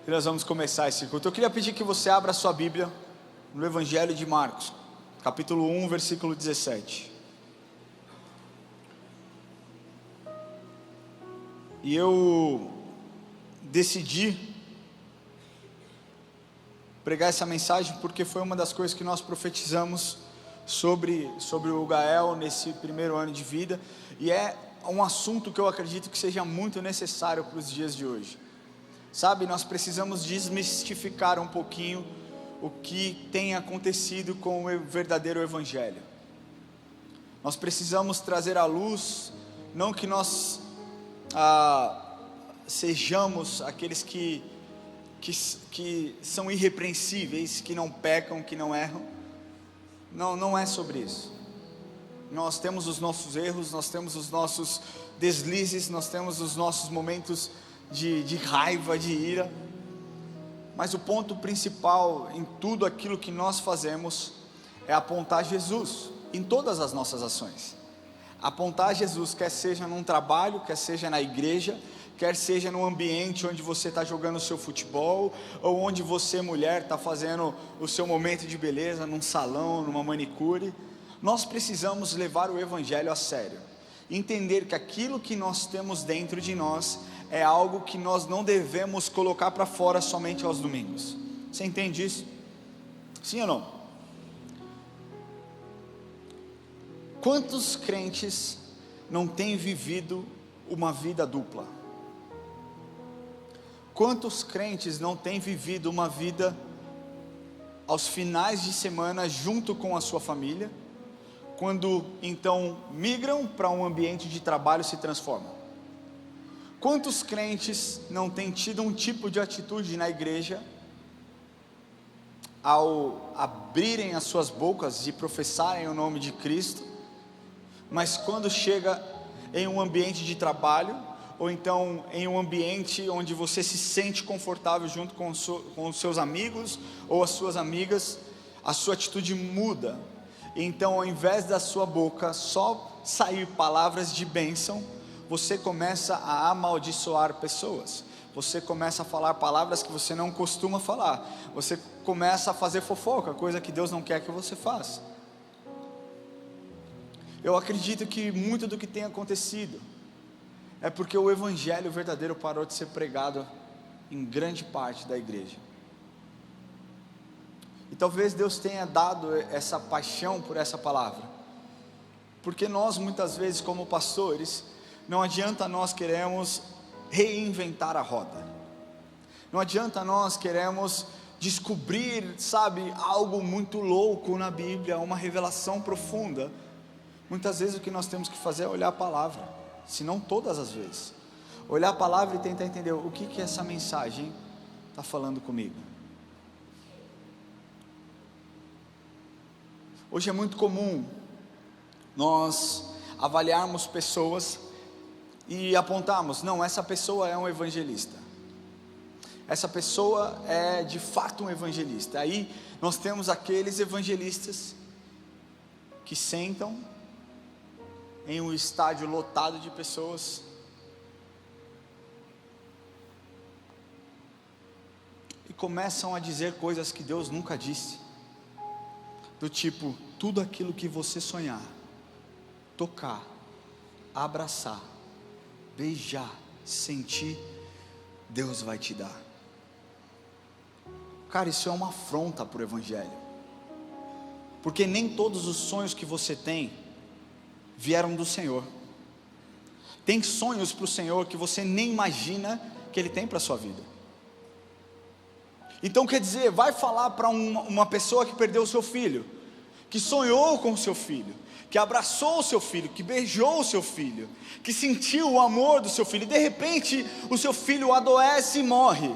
que nós vamos começar esse culto. Eu queria pedir que você abra a sua Bíblia no Evangelho de Marcos, capítulo 1, versículo 17. E eu decidi pregar essa mensagem porque foi uma das coisas que nós profetizamos sobre o Gael nesse primeiro ano de vida, e é um assunto que eu acredito que seja muito necessário para os dias de hoje. Sabe, nós precisamos desmistificar um pouquinho o que tem acontecido com o verdadeiro Evangelho. Nós precisamos trazer à luz, não que nós sejamos aqueles que são irrepreensíveis, que não pecam, que não erram. Não é sobre isso. Nós temos os nossos erros, nós temos os nossos deslizes, nós temos os nossos momentos de raiva, de ira, mas o ponto principal em tudo aquilo que nós fazemos é apontar Jesus em todas as nossas ações. Apontar Jesus, quer seja num trabalho, quer seja na igreja, quer seja no ambiente onde você está jogando o seu futebol, ou onde você, mulher, está fazendo o seu momento de beleza, num salão, numa manicure. Nós precisamos levar o Evangelho a sério, entender que aquilo que nós temos dentro de nós é algo que nós não devemos colocar para fora somente aos domingos. Você entende isso? Sim ou não? Quantos crentes não têm vivido uma vida dupla? Quantos crentes não têm vivido uma vida aos finais de semana junto com a sua família, quando então migram para um ambiente de trabalho e se transformam? Quantos crentes não têm tido um tipo de atitude na igreja, ao abrirem as suas bocas e professarem o nome de Cristo, mas quando chega em um ambiente de trabalho, ou então em um ambiente onde você se sente confortável junto com os seus amigos ou as suas amigas, a sua atitude muda? Então, ao invés da sua boca só sair palavras de bênção, você começa a amaldiçoar pessoas, você começa a falar palavras que você não costuma falar, você começa a fazer fofoca, coisa que Deus não quer que você faça. Eu acredito que muito do que tem acontecido é porque o Evangelho verdadeiro parou de ser pregado em grande parte da igreja. E talvez Deus tenha dado essa paixão por essa palavra, porque nós muitas vezes como pastores, não adianta nós queremos reinventar a roda, não adianta nós queremos descobrir, sabe, algo muito louco na Bíblia, uma revelação profunda. Muitas vezes o que nós temos que fazer é olhar a palavra, se não todas as vezes, olhar a palavra e tentar entender o que essa mensagem está falando comigo. Hoje é muito comum nós avaliarmos pessoas e apontarmos, não, essa pessoa é um evangelista, essa pessoa é de fato um evangelista. Aí nós temos aqueles evangelistas que sentam em um estádio lotado de pessoas e começam a dizer coisas que Deus nunca disse, do tipo, tudo aquilo que você sonhar, tocar, abraçar, beijar, sentir, Deus vai te dar. Cara, isso é uma afronta para o Evangelho, porque nem todos os sonhos que você tem vieram do Senhor. Tem sonhos para o Senhor que você nem imagina que Ele tem para a sua vida. Então quer dizer, vai falar para uma pessoa que perdeu o seu filho, que sonhou com o seu filho, que abraçou o seu filho, que beijou o seu filho, que sentiu o amor do seu filho, e de repente o seu filho adoece e morre,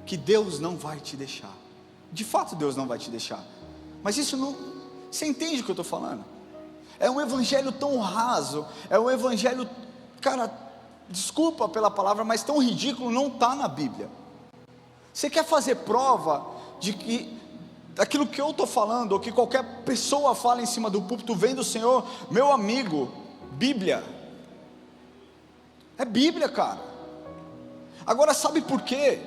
que Deus não vai te deixar. De fato Deus não vai te deixar, mas isso não, você entende o que eu estou falando? É um evangelho tão raso, é um evangelho, cara, desculpa pela palavra, mas tão ridículo, não está na Bíblia. Você quer fazer prova de que aquilo que eu estou falando, ou que qualquer pessoa fala em cima do púlpito, vem do Senhor? Meu amigo, Bíblia, é Bíblia, cara. Agora sabe por quê?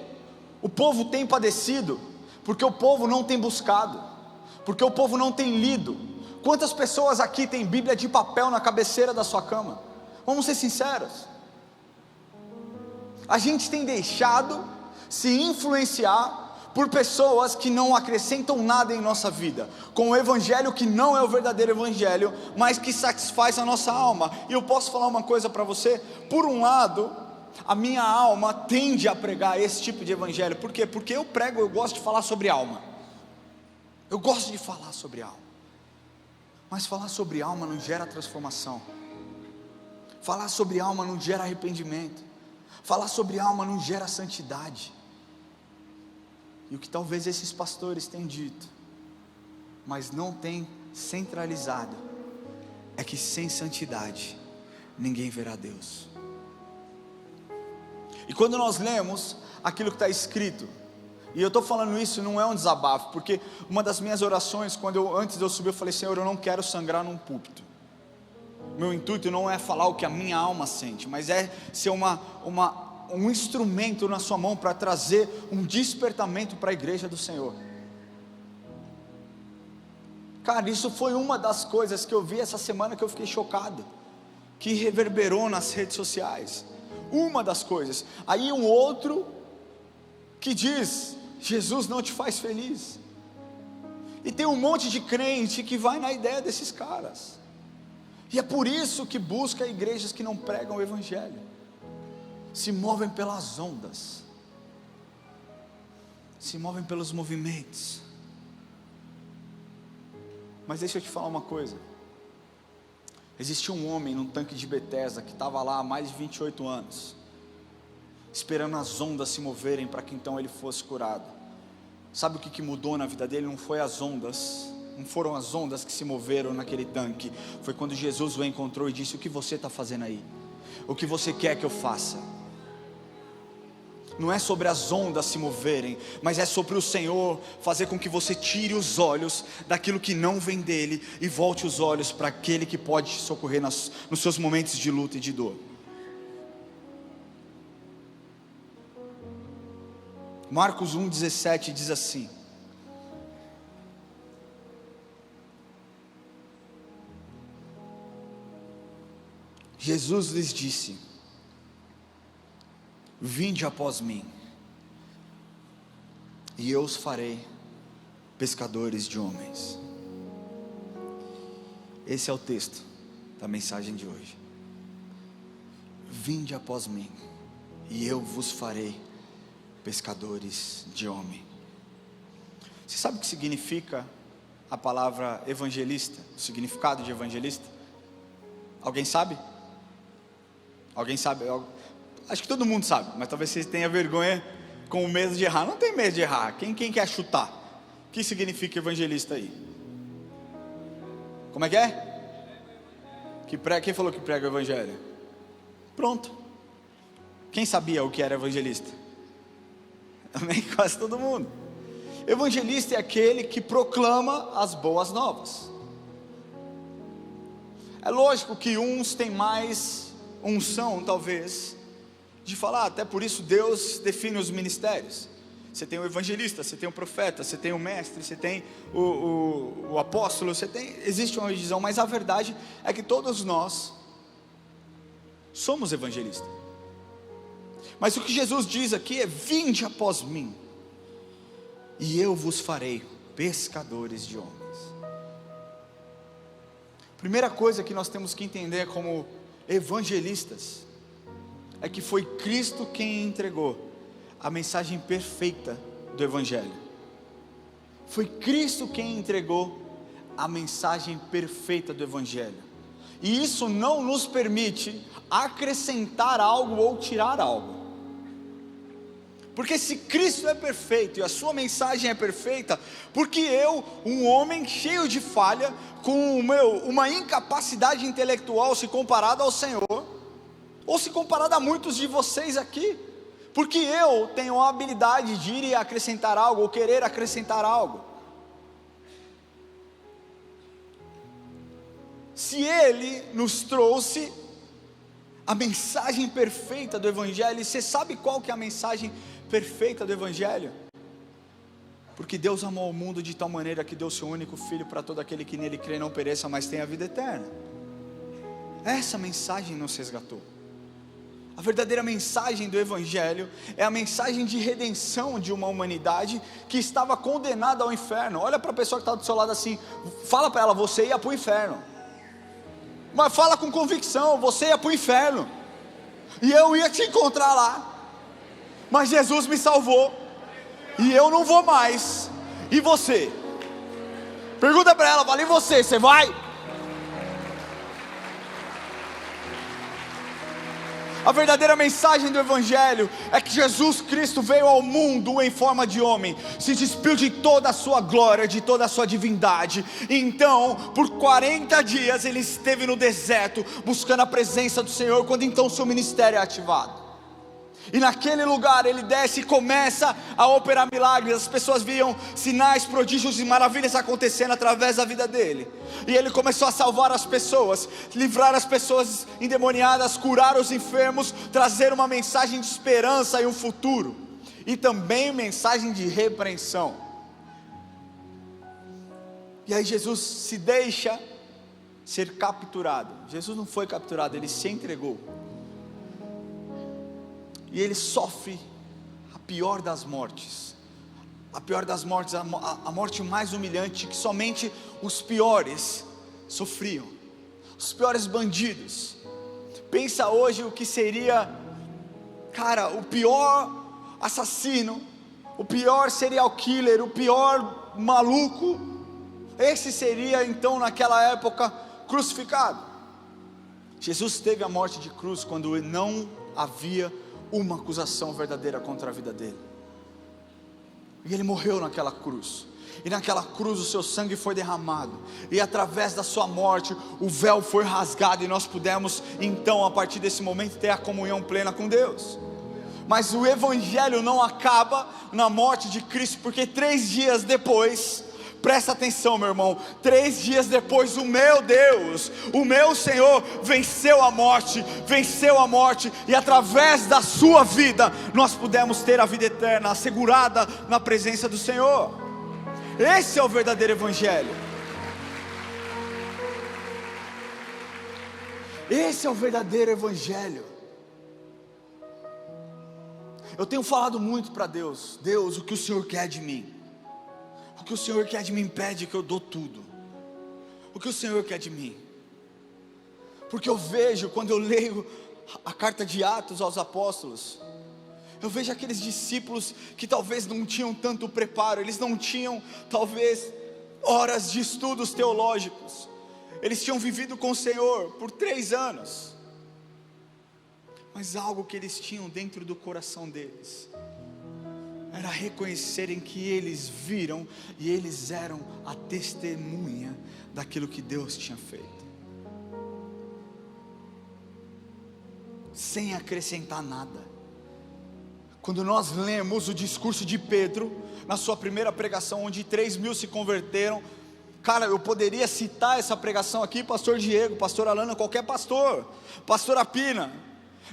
O povo tem padecido, porque o povo não tem buscado, porque o povo não tem lido. Quantas pessoas aqui têm Bíblia de papel na cabeceira da sua cama? Vamos ser sinceros. A gente tem deixado se influenciar por pessoas que não acrescentam nada em nossa vida, com o evangelho que não é o verdadeiro evangelho, mas que satisfaz a nossa alma. E eu posso falar uma coisa para você: por um lado, a minha alma tende a pregar esse tipo de evangelho. Por quê? Porque eu prego, eu gosto de falar sobre alma, eu gosto de falar sobre alma, mas falar sobre alma não gera transformação, falar sobre alma não gera arrependimento, falar sobre alma não gera santidade. E o que talvez esses pastores tenham dito, mas não têm centralizado, é que sem santidade ninguém verá Deus. E quando nós lemos aquilo que está escrito, e eu estou falando isso, não é um desabafo, porque uma das minhas orações, antes de eu subir, eu falei: Senhor, eu não quero sangrar num púlpito. Meu intuito não é falar o que a minha alma sente, mas é ser um instrumento na sua mão para trazer um despertamento para a igreja do Senhor. Cara, isso foi uma das coisas que eu vi essa semana que eu fiquei chocado, que reverberou nas redes sociais. Uma das coisas. Aí um outro que diz: Jesus não te faz feliz. E tem um monte de crente que vai na ideia desses caras. E é por isso que busca igrejas que não pregam o evangelho, se movem pelas ondas, se movem pelos movimentos. Mas deixa eu te falar uma coisa. Existia um homem num tanque de Betesda que estava lá há mais de 28 anos, esperando as ondas se moverem para que então ele fosse curado. Sabe o que mudou na vida dele? Não foram as ondas que se moveram naquele tanque. Foi quando Jesus o encontrou e disse: o que você está fazendo aí? O que você quer que eu faça? Não é sobre as ondas se moverem, mas é sobre o Senhor fazer com que você tire os olhos daquilo que não vem dele e volte os olhos para aquele que pode te socorrer nos seus momentos de luta e de dor. Marcos 1,17 diz assim: Jesus lhes disse: vinde após mim, e eu os farei pescadores de homens. Esse é o texto da mensagem de hoje. Vinde após mim, e eu vos farei pescadores de homem. Você sabe o que significa a palavra evangelista? O significado de evangelista? Alguém sabe? Alguém sabe? Acho que todo mundo sabe, mas talvez você tenha vergonha, com medo de errar. Não tem medo de errar. Quem quer chutar? O que significa evangelista aí? Como é que é? Quem falou que prega o evangelho? Pronto. Quem sabia o que era evangelista? Também quase todo mundo. Evangelista é aquele que proclama as boas novas. É lógico que uns têm mais unção, talvez, de falar, até por isso Deus define os ministérios. Você tem o evangelista, você tem o profeta, você tem o mestre, você tem o apóstolo, existe uma divisão, mas a verdade é que todos nós somos evangelistas. Mas o que Jesus diz aqui é: vinde após mim, e eu vos farei pescadores de homens. Primeira coisa que nós temos que entender como evangelistas é que foi Cristo quem entregou a mensagem perfeita do evangelho. Foi Cristo quem entregou a mensagem perfeita do evangelho. E isso não nos permite acrescentar algo ou tirar algo. Porque se Cristo é perfeito e a sua mensagem é perfeita, porque eu, um homem cheio de falha, com uma incapacidade intelectual se comparado ao Senhor, ou se comparado a muitos de vocês aqui, porque eu tenho a habilidade de ir e acrescentar algo, ou querer acrescentar algo. Se Ele nos trouxe a mensagem perfeita do Evangelho, e você sabe qual que é a mensagem perfeita do Evangelho? Porque Deus amou o mundo de tal maneira que deu seu único Filho para todo aquele que nele crê não pereça, mas tenha a vida eterna. Essa mensagem nos resgatou. A verdadeira mensagem do Evangelho é a mensagem de redenção de uma humanidade que estava condenada ao inferno. Olha para a pessoa que está do seu lado assim, fala para ela, você ia para o inferno. Mas fala com convicção, você ia para o inferno, e eu ia te encontrar lá, mas Jesus me salvou, e eu não vou mais. E você? Pergunta para ela, fala, e você vai? A verdadeira mensagem do Evangelho é que Jesus Cristo veio ao mundo em forma de homem, se despiu de toda a sua glória, de toda a sua divindade. Então, por 40 dias ele esteve no deserto, buscando a presença do Senhor, quando então seu ministério é ativado. E naquele lugar ele desce e começa a operar milagres. As pessoas viam sinais, prodígios e maravilhas acontecendo através da vida dele. E ele começou a salvar as pessoas, livrar as pessoas endemoniadas, curar os enfermos, trazer uma mensagem de esperança e um futuro, e também mensagem de repreensão. E aí Jesus se deixa ser capturado. Jesus não foi capturado, ele se entregou. E ele sofre a pior das mortes. A pior das mortes, a morte mais humilhante que somente os piores sofriam. Os piores bandidos. Pensa hoje o que seria, cara, o pior assassino, o pior serial killer, o pior maluco. Esse seria então naquela época crucificado. Jesus teve a morte de cruz quando não havia uma acusação verdadeira contra a vida dele, e ele morreu naquela cruz, e naquela cruz o seu sangue foi derramado, e através da sua morte o véu foi rasgado, e nós pudemos então a partir desse momento ter a comunhão plena com Deus. Mas o Evangelho não acaba na morte de Cristo, porque 3 dias depois, presta atenção meu irmão, 3 dias depois o meu Deus, o meu Senhor venceu a morte, e através da sua vida, nós pudemos ter a vida eterna, assegurada na presença do Senhor. Esse é o verdadeiro Evangelho. Esse é o verdadeiro Evangelho. Eu tenho falado muito para Deus, Deus, o que o Senhor quer de mim? O que o Senhor quer de mim pede que eu dou tudo. O que o Senhor quer de mim? Porque eu vejo, quando eu leio a carta de Atos aos apóstolos, eu vejo aqueles discípulos que talvez não tinham tanto preparo, eles não tinham talvez horas de estudos teológicos, eles tinham vivido com o Senhor por 3 anos, mas algo que eles tinham dentro do coração deles era reconhecerem que eles viram e eles eram a testemunha daquilo que Deus tinha feito, sem acrescentar nada. Quando nós lemos o discurso de Pedro, na sua primeira pregação, onde 3.000 se converteram, cara, eu poderia citar essa pregação aqui, pastor Diego, pastor Alana, qualquer pastor, pastor Apina,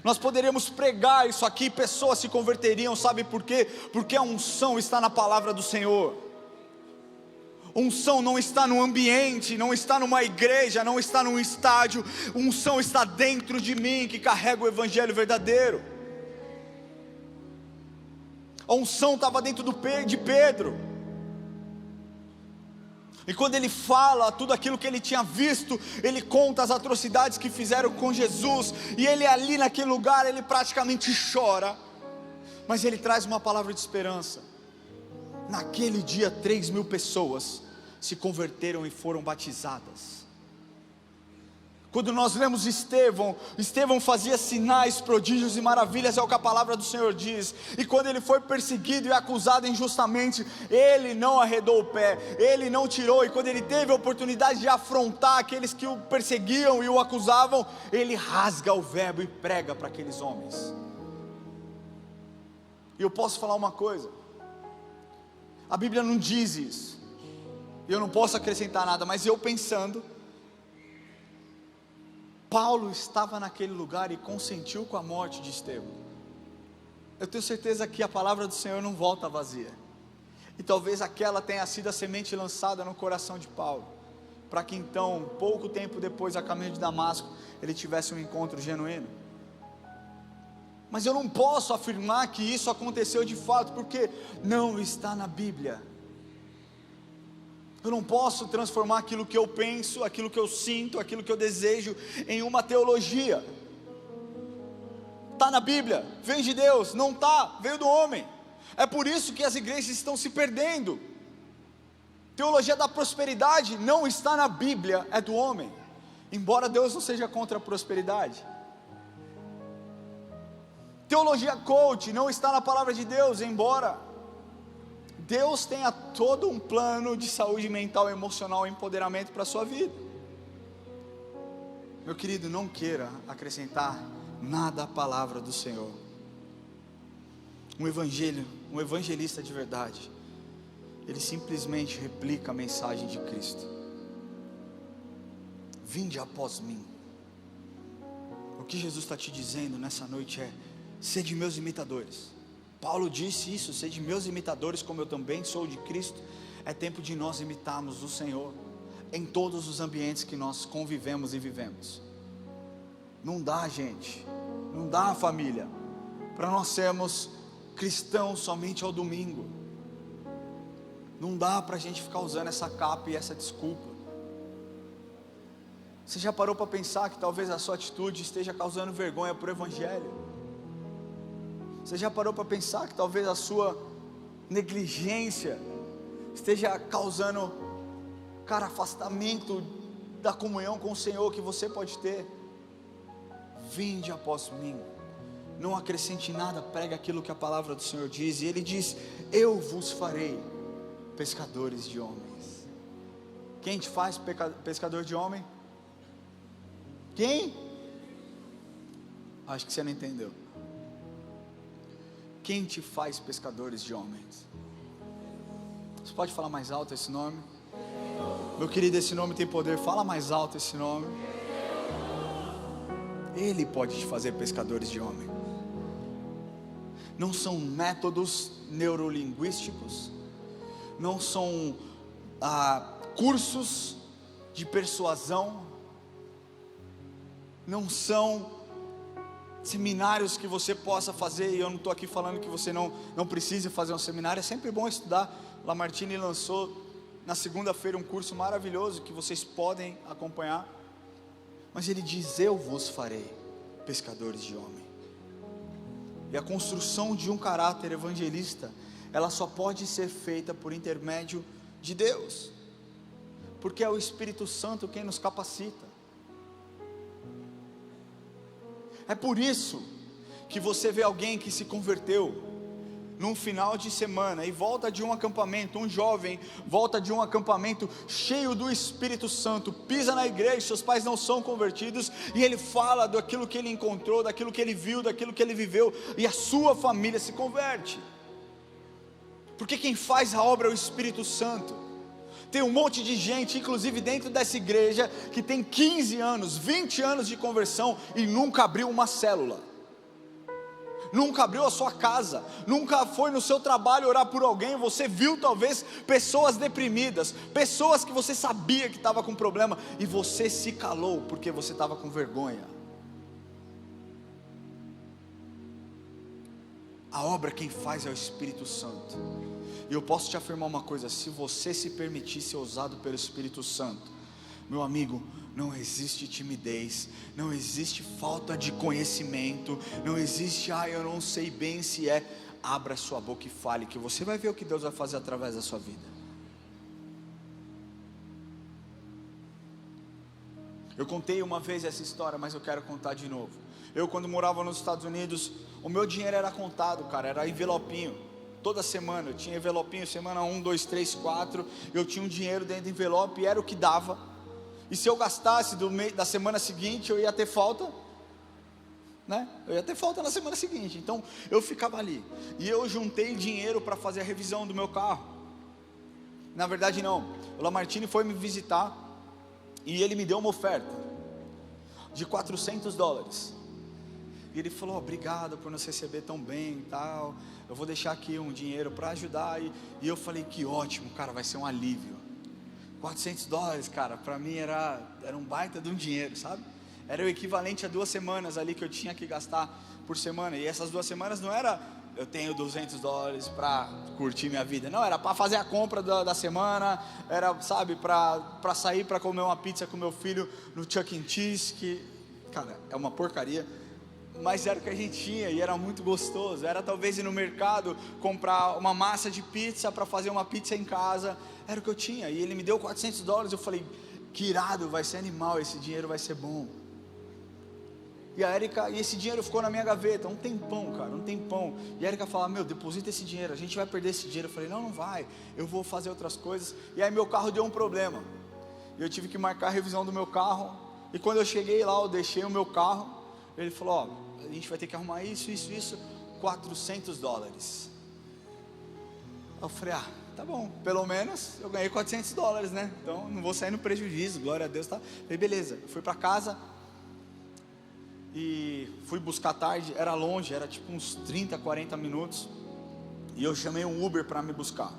nós poderíamos pregar isso aqui, pessoas se converteriam, sabe por quê? Porque a unção está na palavra do Senhor. Unção não está no ambiente, não está numa igreja, não está num estádio. Unção está dentro de mim, que carrega o Evangelho verdadeiro. A unção estava dentro de Pedro. E quando ele fala tudo aquilo que ele tinha visto, ele conta as atrocidades que fizeram com Jesus, e ele ali naquele lugar, ele praticamente chora, mas ele traz uma palavra de esperança. Naquele dia 3.000 pessoas se converteram e foram batizadas. Quando nós lemos Estevão fazia sinais, prodígios e maravilhas, é o que a palavra do Senhor diz. E quando ele foi perseguido e acusado injustamente, ele não arredou o pé, ele não tirou. E quando ele teve a oportunidade de afrontar aqueles que o perseguiam e o acusavam, ele rasga o verbo e prega para aqueles homens. E eu posso falar uma coisa, a Bíblia não diz isso, eu não posso acrescentar nada, mas eu pensando, Paulo estava naquele lugar e consentiu com a morte de Estevão. eu tenho certeza que a palavra do Senhor não volta vazia. E talvez aquela tenha sido a semente lançada no coração de Paulo, para que então, pouco tempo depois, a caminho de Damasco, ele tivesse um encontro genuíno. Mas eu não posso afirmar que isso aconteceu de fato, porque não está na Bíblia. Eu não posso transformar aquilo que eu penso, aquilo que eu sinto, aquilo que eu desejo, em uma teologia. Está na Bíblia, vem de Deus. Não está, veio do homem. É por isso que as igrejas estão se perdendo. Teologia da prosperidade não está na Bíblia, é do homem. Embora Deus não seja contra a prosperidade. Teologia coach não está na palavra de Deus, embora Deus tenha todo um plano de saúde mental, emocional e empoderamento para a sua vida. Meu querido, não queira acrescentar nada à palavra do Senhor. Um evangelista de verdade, ele simplesmente replica a mensagem de Cristo. Vinde após mim. O que Jesus está te dizendo nessa noite é: sede meus imitadores. Paulo disse isso: sede meus imitadores, como eu também sou de Cristo. É tempo de nós imitarmos o Senhor em todos os ambientes que nós convivemos e vivemos. Não dá, gente, não dá, família, para nós sermos cristãos somente ao domingo. Não dá para a gente ficar usando essa capa e essa desculpa. Você já parou para pensar que talvez a sua atitude esteja causando vergonha para o Evangelho? Você já parou para pensar que talvez a sua negligência esteja causando, afastamento da comunhão com o Senhor que você pode ter? Vinde após mim, não acrescente nada, prega aquilo que a palavra do Senhor diz. E Ele diz: eu vos farei pescadores de homens. Quem te faz pescador de homem? Quem? Acho que você não entendeu. Quem te faz pescadores de homens? Você pode falar mais alto esse nome? Meu querido, esse nome tem poder. Fala mais alto esse nome. Ele pode te fazer pescadores de homem. Não são métodos neurolinguísticos, não são cursos de persuasão, não são seminários que você possa fazer. E eu não estou aqui falando que você não precise fazer um seminário. É sempre bom estudar. Lamartine lançou na segunda-feira um curso maravilhoso que vocês podem acompanhar. Mas ele diz: eu vos farei pescadores de homem. E a construção de um caráter evangelista, ela só pode ser feita por intermédio de Deus, porque é o Espírito Santo quem nos capacita. É por isso que você vê alguém que se converteu num final de semana e volta de um acampamento, um jovem volta de um acampamento cheio do Espírito Santo, pisa na igreja, seus pais não são convertidos, e ele fala daquilo que ele encontrou, daquilo que ele viu, daquilo que ele viveu, e a sua família se converte, porque quem faz a obra é o Espírito Santo. Tem um monte de gente, inclusive dentro dessa igreja, que tem 15 anos, 20 anos de conversão e nunca abriu uma célula, nunca abriu a sua casa, nunca foi no seu trabalho orar por alguém. Você viu talvez pessoas deprimidas, pessoas que você sabia que estava com problema, e você se calou porque você estava com vergonha. A obra quem faz é o Espírito Santo. E eu posso te afirmar uma coisa: se você se permitir ser usado pelo Espírito Santo, meu amigo, não existe timidez, não existe falta de conhecimento, não existe, eu não sei bem se é. Abra sua boca e fale, que você vai ver o que Deus vai fazer através da sua vida. Eu contei uma vez essa história, mas eu quero contar de novo. Eu, quando morava nos Estados Unidos, o meu dinheiro era contado, era envelopinho. Toda semana eu tinha envelopinho, semana 1, 2, 3, 4, eu tinha um dinheiro dentro do envelope e era o que dava. E se eu gastasse da semana seguinte, eu ia ter falta, né? Eu ia ter falta na semana seguinte. Então eu ficava ali, e eu juntei dinheiro para fazer a revisão do meu carro. Na verdade não, o Lamartine foi me visitar, e ele me deu uma oferta de $400. E ele falou: obrigado por nos receber tão bem e tal, eu vou deixar aqui um dinheiro para ajudar. E eu falei: que ótimo, cara, vai ser um alívio. $400, cara, para mim era um baita de um dinheiro, sabe? Era o equivalente a 2 semanas ali que eu tinha que gastar por semana. E essas 2 semanas não era: eu tenho $200 para curtir minha vida. Não, era para fazer a compra da semana. Era, sabe, para sair para comer uma pizza com meu filho no Chuck E. Cheese, que, cara, é uma porcaria, mas era o que a gente tinha e era muito gostoso. Era talvez ir no mercado comprar uma massa de pizza para fazer uma pizza em casa. Era o que eu tinha. E ele me deu $400. Eu falei: que irado, vai ser animal, esse dinheiro vai ser bom. E a Érica, e esse dinheiro ficou na minha gaveta um tempão, cara, um tempão. E a Érica falava: meu, deposita esse dinheiro, a gente vai perder esse dinheiro. Eu falei: não vai, eu vou fazer outras coisas. E aí meu carro deu um problema, e eu tive que marcar a revisão do meu carro. E quando eu cheguei lá, eu deixei o meu carro. Ele falou: ó, a gente vai ter que arrumar isso, $400. Eu falei: ah, tá bom, pelo menos eu ganhei $400, né? Então não vou sair no prejuízo, glória a Deus, tá? Eu falei: beleza. Eu fui para casa e fui buscar tarde, era longe, era tipo uns 30, 40 minutos. E eu chamei um Uber para me buscar,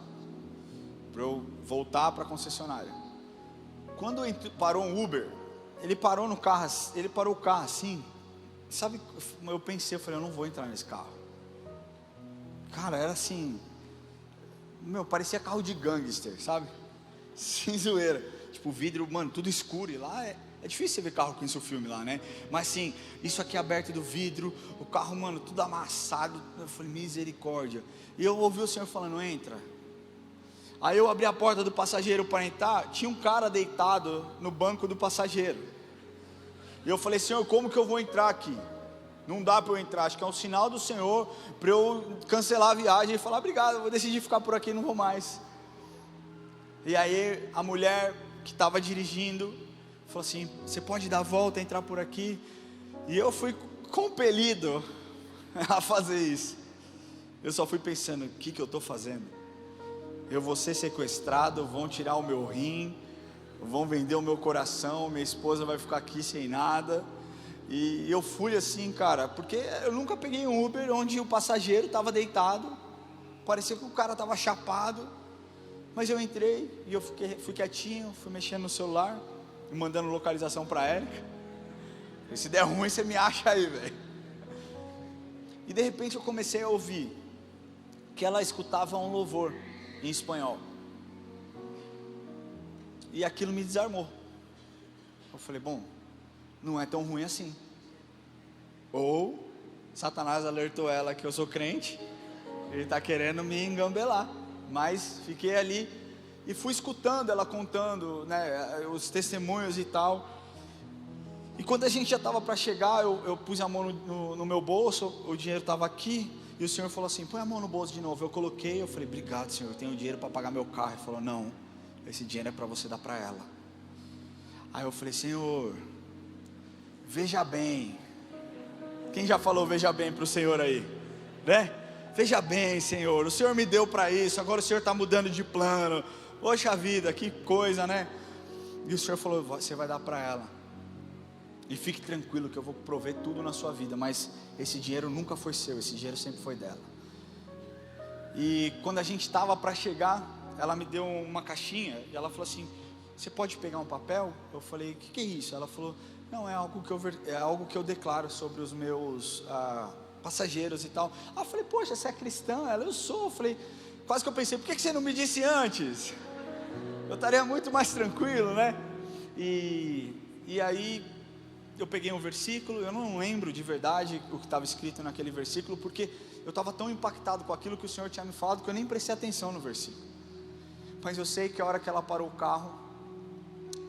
para eu voltar para a concessionária. Quando parou um Uber, ele parou no carro, ele parou o carro assim, sabe? Eu pensei, eu falei: eu não vou entrar nesse carro. Cara, era assim, meu, parecia carro de gangster, sabe? Sem zoeira, tipo vidro, mano, tudo escuro. E lá é difícil você ver carro com isso filme lá, né? Mas sim, isso aqui aberto do vidro, o carro, mano, tudo amassado. Eu falei: misericórdia. E eu ouvi o Senhor falando: entra. Aí eu abri a porta do passageiro para entrar, tinha um cara deitado no banco do passageiro. E eu falei: Senhor, como que eu vou entrar aqui? Não dá para eu entrar, acho que é um sinal do Senhor para eu cancelar a viagem e falar: obrigado, eu vou decidir ficar por aqui, não vou mais. E aí a mulher que estava dirigindo falou assim: você pode dar a volta, entrar por aqui? E eu fui compelido a fazer isso. Eu só fui pensando: o que eu estou fazendo? Eu vou ser sequestrado, vão tirar o meu rim, vão vender o meu coração, minha esposa vai ficar aqui sem nada. E eu fui assim, cara, porque eu nunca peguei um Uber onde o passageiro estava deitado, parecia que o cara estava chapado. Mas eu entrei e eu fui quietinho, fui mexendo no celular e mandando localização para a Érica. E se der ruim, você me acha aí, velho. E de repente eu comecei a ouvir que ela escutava um louvor em espanhol. E aquilo me desarmou. Eu falei: bom, não é tão ruim assim. Ou Satanás alertou ela que eu sou crente, ele está querendo me engambelar. Mas fiquei ali e fui escutando ela contando, né, os testemunhos e tal. E quando a gente já estava para chegar, eu pus a mão no meu bolso, o dinheiro estava aqui. E o Senhor falou assim: põe a mão no bolso de novo. Eu coloquei, eu falei: obrigado, Senhor, eu tenho dinheiro para pagar meu carro. Ele falou: não, esse dinheiro é para você dar para ela. Aí eu falei: Senhor, veja bem. Quem já falou veja bem para o Senhor aí, né? Veja bem, Senhor, o Senhor me deu para isso, agora o Senhor está mudando de plano. Poxa vida, que coisa, né? E o Senhor falou: você vai dar para ela. E fique tranquilo que eu vou prover tudo na sua vida, mas esse dinheiro nunca foi seu, esse dinheiro sempre foi dela. E quando a gente estava para chegar, ela me deu uma caixinha e ela falou assim: você pode pegar um papel? Eu falei: o que é isso? Ela falou: não, é algo que eu declaro sobre os meus passageiros e tal. Eu falei: poxa, você é cristã? Ela: eu sou. Eu falei, quase que eu pensei: por que você não me disse antes? Eu estaria muito mais tranquilo, né? E aí eu peguei um versículo, eu não lembro de verdade o que estava escrito naquele versículo, porque eu estava tão impactado com aquilo que o Senhor tinha me falado, que eu nem prestei atenção no versículo. Mas eu sei que a hora que ela parou o carro,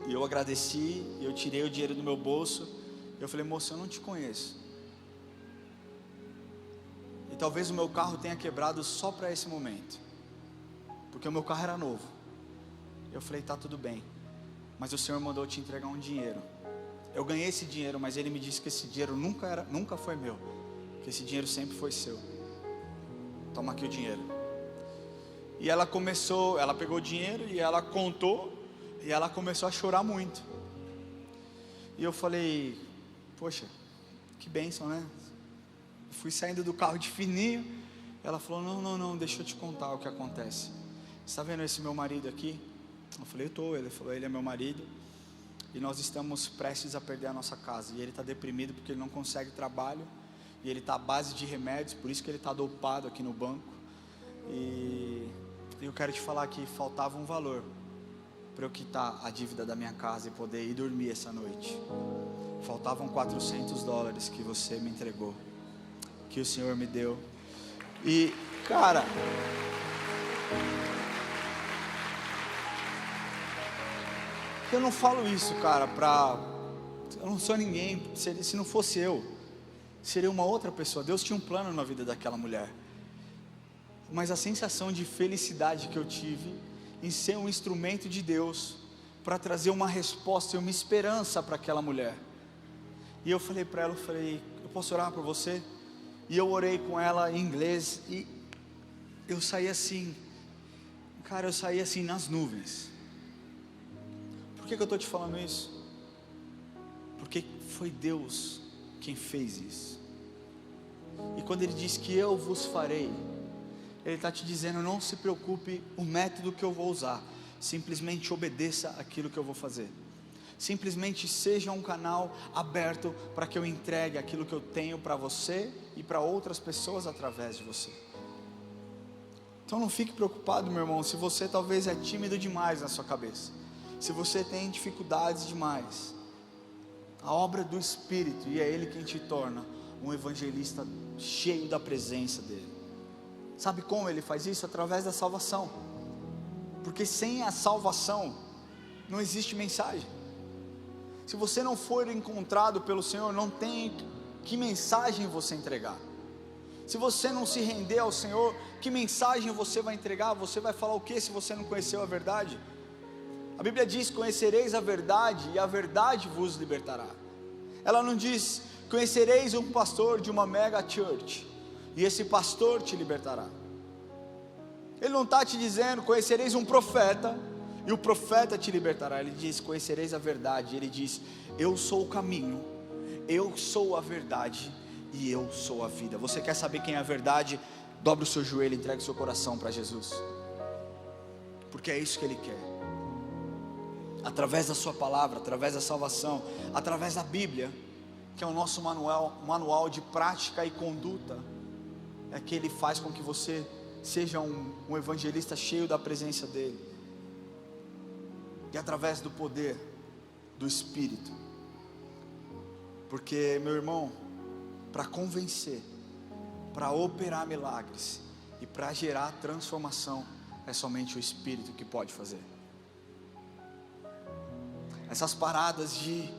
e eu agradeci, eu tirei o dinheiro do meu bolso, eu falei: moça, eu não te conheço, e talvez o meu carro tenha quebrado só para esse momento, porque o meu carro era novo. Eu falei: tá tudo bem, mas o Senhor mandou te entregar um dinheiro. Eu ganhei esse dinheiro, mas Ele me disse que esse dinheiro nunca foi meu, que esse dinheiro sempre foi seu. Toma aqui o dinheiro. E ela pegou o dinheiro e ela contou, e ela começou a chorar muito. E eu falei: poxa, que bênção, né? Fui saindo do carro de fininho. Ela falou: não, deixa eu te contar o que acontece. Você está vendo esse meu marido aqui? Eu falei: eu estou. Ele falou: ele é meu marido, e nós estamos prestes a perder a nossa casa, e ele está deprimido porque ele não consegue trabalho, e ele está à base de remédios, por isso que ele está dopado aqui no banco, e eu quero te falar que faltava um valor para eu quitar a dívida da minha casa e poder ir dormir essa noite. Faltavam $400 que você me entregou, que o Senhor me deu. E cara, eu não falo isso, cara, eu não sou ninguém. Se não fosse eu, seria uma outra pessoa. Deus tinha um plano na vida daquela mulher, mas a sensação de felicidade que eu tive em ser um instrumento de Deus para trazer uma resposta e uma esperança para aquela mulher. E eu falei para ela, eu posso orar por você? E eu orei com ela em inglês, e eu saí assim, cara, eu saí assim nas nuvens. Por que eu estou te falando isso? Porque foi Deus quem fez isso. E quando Ele diz que eu vos farei, Ele está te dizendo: não se preocupe o método que eu vou usar, simplesmente obedeça aquilo que eu vou fazer. Simplesmente seja um canal aberto para que eu entregue aquilo que eu tenho para você e para outras pessoas através de você. Então não fique preocupado, meu irmão, se você talvez é tímido demais na sua cabeça, se você tem dificuldades demais. A obra do Espírito, e é Ele quem te torna um evangelista cheio da presença dEle. Sabe como Ele faz isso? Através da salvação. Porque sem a salvação não existe mensagem. Se você não for encontrado pelo Senhor, não tem que mensagem você entregar. Se você não se render ao Senhor, que mensagem você vai entregar? Você vai falar o que se você não conheceu a verdade? A Bíblia diz: conhecereis a verdade, e a verdade vos libertará. Ela não diz: conhecereis um pastor de uma mega church, e esse pastor te libertará. Ele não está te dizendo: conhecereis um profeta, e o profeta te libertará. Ele diz: conhecereis a verdade. Ele diz: eu sou o caminho, eu sou a verdade, e eu sou a vida. Você quer saber quem é a verdade? Dobre o seu joelho, entregue o seu coração para Jesus, porque é isso que Ele quer. Através da sua palavra, através da salvação, através da Bíblia, que é o nosso manual de prática e conduta, é que Ele faz com que você seja um evangelista cheio da presença dEle, e através do poder do Espírito. Porque, meu irmão, para convencer, para operar milagres e para gerar transformação, é somente o Espírito que pode fazer. Essas paradas de: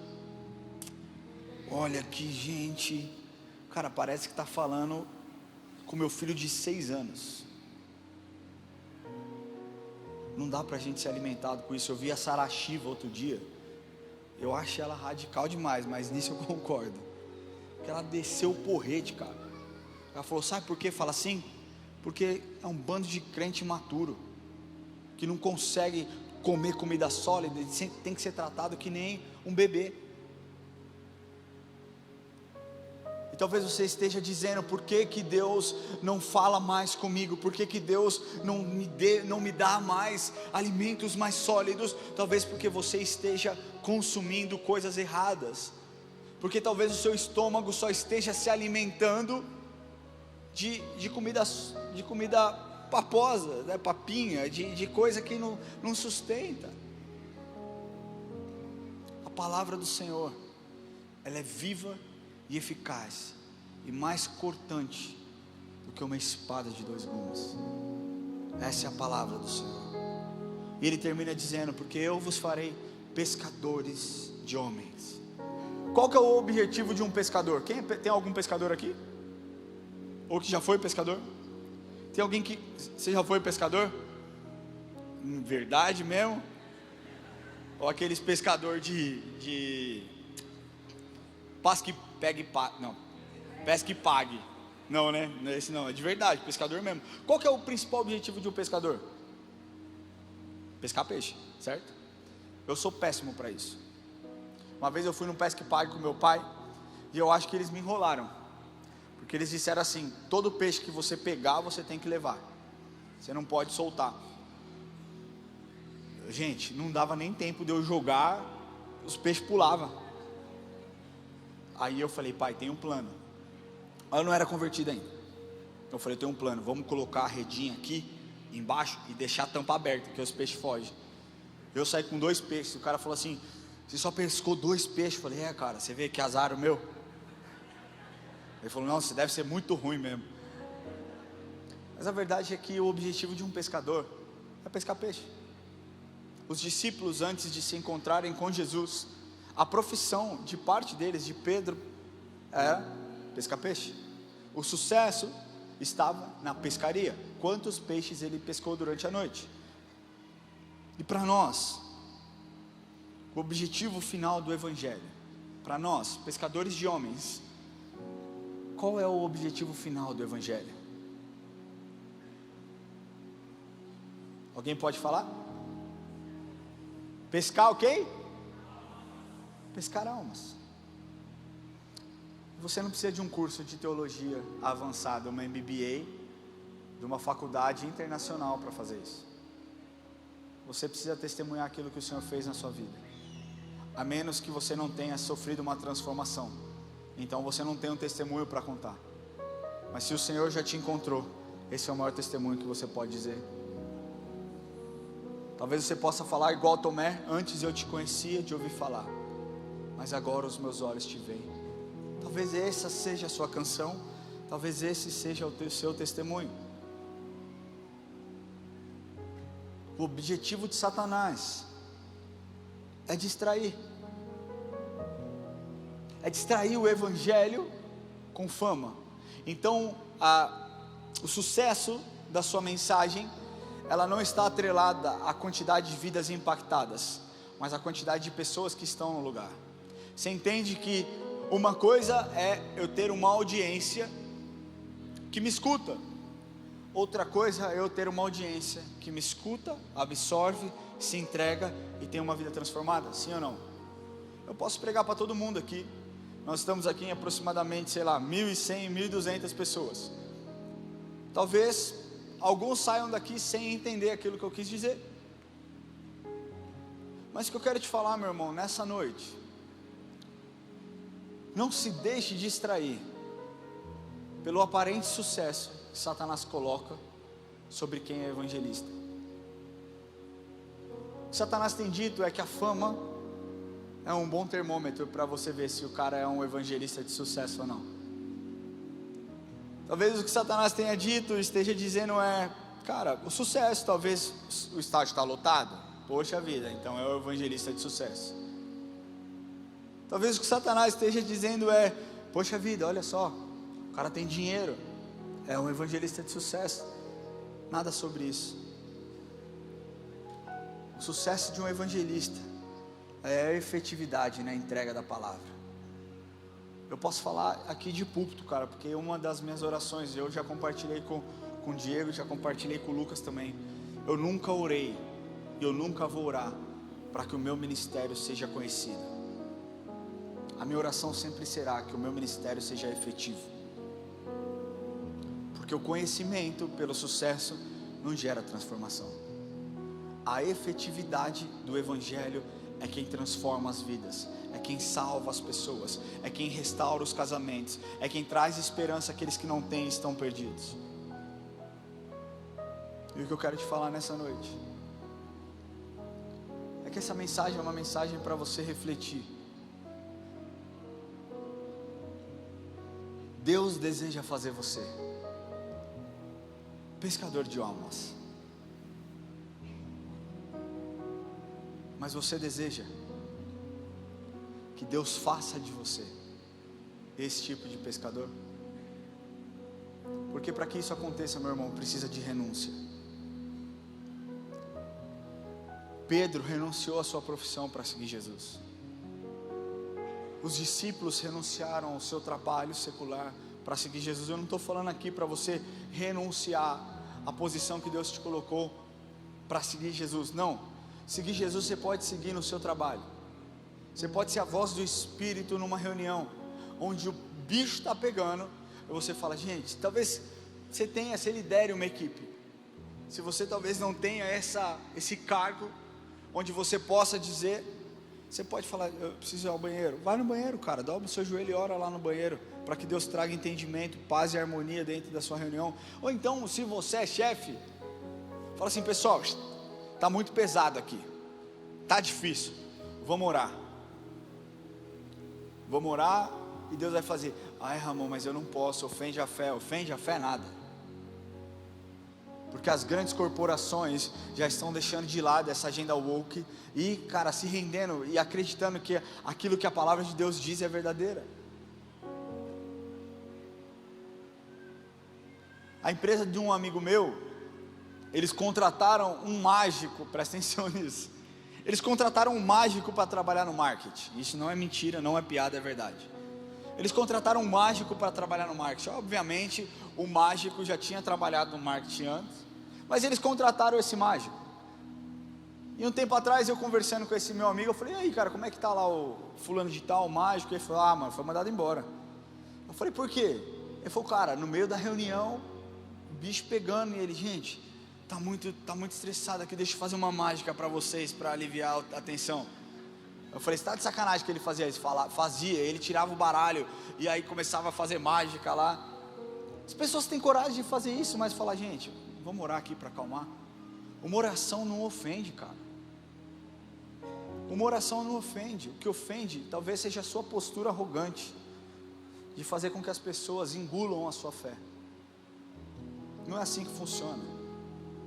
olha que gente, cara, parece que está falando com meu filho de 6 anos. Não dá para a gente ser alimentado com isso. Eu vi a Sara Shiva outro dia, eu acho ela radical demais, mas nisso eu concordo, que ela desceu o porrete, cara. Ela falou: sabe por que fala assim? Porque é um bando de crente imaturo, que não consegue comer comida sólida, tem que ser tratado que nem um bebê. E talvez você esteja dizendo: por que que Deus não fala mais comigo? Por que que Deus não me dá mais alimentos mais sólidos? Talvez porque você esteja consumindo coisas erradas, porque talvez o seu estômago só esteja se alimentando de comida paposa, né? Papinha, de coisa que não sustenta. A palavra do Senhor, ela é viva e eficaz, e mais cortante do que uma espada de 2 gumes. Essa é a palavra do Senhor. E Ele termina dizendo: porque eu vos farei pescadores de homens. Qual que é o objetivo de um pescador? Tem algum pescador aqui? Ou que já foi pescador? Tem alguém que... Você já foi pescador? Verdade mesmo? Ou aqueles pescador de pesca e pague. Não, né? Não é esse não, é de verdade, pescador mesmo. Qual que é o principal objetivo de um pescador? Pescar peixe, certo? Eu sou péssimo para isso. Uma vez eu fui num pesca e pague com meu pai, e eu acho que eles me enrolaram, porque porque eles disseram assim: todo peixe que você pegar, você tem que levar, você não pode soltar. Gente, não dava nem tempo de eu jogar, os peixes pulavam. Aí eu falei: pai, tem um plano. Eu não era convertido ainda. Eu falei: tem um plano, vamos colocar a redinha aqui embaixo e deixar a tampa aberta, que os peixes fogem. Eu saí com 2 peixes, o cara falou assim: você só pescou 2 peixes? Eu falei: cara, você vê que azar o meu. Ele falou: não, você deve ser muito ruim mesmo. Mas a verdade é que o objetivo de um pescador é pescar peixe. Os discípulos, antes de se encontrarem com Jesus, a profissão de parte deles, de Pedro, era pescar peixe. O sucesso estava na pescaria. Quantos peixes ele pescou durante a noite? E para nós, o objetivo final do Evangelho, para nós, pescadores de homens, qual é o objetivo final do Evangelho? Alguém pode falar? Pescar, ok? Pescar almas. Você não precisa de um curso de teologia avançado, uma MBA, de uma faculdade internacional para fazer isso. Você precisa testemunhar aquilo que o Senhor fez na sua vida, a menos que você não tenha sofrido uma transformação. Então você não tem um testemunho para contar. Mas se o Senhor já te encontrou, esse é o maior testemunho que você pode dizer. Talvez você possa falar igual Tomé: antes eu te conhecia de ouvir falar, mas agora os meus olhos te veem. Talvez essa seja a sua canção, talvez esse seja o seu testemunho. O objetivo de Satanás é distrair o Evangelho com fama. Então o sucesso da sua mensagem, ela não está atrelada à quantidade de vidas impactadas, mas à quantidade de pessoas que estão no lugar. Você entende que uma coisa é eu ter uma audiência que me escuta, outra coisa é eu ter uma audiência que me escuta, absorve, se entrega e tem uma vida transformada, sim ou não? Eu posso pregar para todo mundo aqui. Nós estamos aqui em aproximadamente, 1.100, 1.200 pessoas. Talvez alguns saiam daqui sem entender aquilo que eu quis dizer. Mas o que eu quero te falar, meu irmão, nessa noite: não se deixe distrair pelo aparente sucesso que Satanás coloca sobre quem é evangelista. O que Satanás tem dito é que a fama é um bom termômetro para você ver se o cara é um evangelista de sucesso ou não. Talvez o que Satanás tenha dito, esteja dizendo cara, o sucesso, talvez o estádio está lotado, poxa vida, então é o evangelista de sucesso. Talvez o que Satanás esteja dizendo poxa vida, olha só, o cara tem dinheiro, é um evangelista de sucesso. Nada sobre isso. O sucesso de um evangelista é a efetividade na entrega da palavra. Eu posso falar aqui de púlpito, cara, porque uma das minhas orações, eu já compartilhei com o Diego, já compartilhei com o Lucas também. Eu nunca orei, eu nunca vou orar para que o meu ministério seja conhecido. A minha oração sempre será que o meu ministério seja efetivo, porque o conhecimento pelo sucesso não gera transformação. A efetividade do Evangelho é quem transforma as vidas, é quem salva as pessoas, é quem restaura os casamentos, é quem traz esperança àqueles que não têm e estão perdidos. E o que eu quero te falar nessa noite é que essa mensagem é uma mensagem para você refletir. Deus deseja fazer você pescador de almas, mas você deseja que Deus faça de você esse tipo de pescador? Porque para que isso aconteça, meu irmão, precisa de renúncia. Pedro renunciou à sua profissão para seguir Jesus. Os discípulos renunciaram ao seu trabalho secular para seguir Jesus. Eu não estou falando aqui para você renunciar à posição que Deus te colocou para seguir Jesus. Não, seguir Jesus você pode seguir no seu trabalho. Você pode ser a voz do Espírito numa reunião onde o bicho está pegando, e você fala, gente, talvez você lidere uma equipe. Se você talvez não tenha esse cargo, onde você possa dizer, você pode falar, eu preciso ir ao banheiro. Vai no banheiro, cara, dobra o seu joelho e ora lá no banheiro, para que Deus traga entendimento, paz e harmonia dentro da sua reunião. Ou então, se você é chefe, fala assim, pessoal, está muito pesado aqui, está difícil, vamos orar e Deus vai fazer. Ai, Ramon, mas eu não posso, ofende a fé nada. Porque as grandes corporações já estão deixando de lado essa agenda woke e, cara, se rendendo e acreditando que aquilo que a palavra de Deus diz é verdadeira. A empresa de um amigo meu, eles contrataram um mágico, presta atenção nisso. Eles contrataram um mágico para trabalhar no marketing. Isso não é mentira, não é piada, é verdade. Eles contrataram um mágico para trabalhar no marketing. Obviamente, o mágico já tinha trabalhado no marketing antes, mas eles contrataram esse mágico. E um tempo atrás, eu conversando com esse meu amigo, eu falei, e aí, cara, como é que tá lá o fulano de tal, o mágico? Ele falou, mano, foi mandado embora. Eu falei, por quê? Ele falou, cara, no meio da reunião, o bicho pegando, e ele, gente, tá muito estressado aqui, deixa eu fazer uma mágica para vocês, para aliviar a tensão. Eu falei, você está de sacanagem que ele fazia isso? Fazia, ele tirava o baralho e aí começava a fazer mágica lá. As pessoas têm coragem de fazer isso, mas falar, gente, vamos orar aqui para acalmar. Uma oração não ofende, cara. Uma oração não ofende. O que ofende talvez seja a sua postura arrogante de fazer com que as pessoas engulam a sua fé. Não é assim que funciona.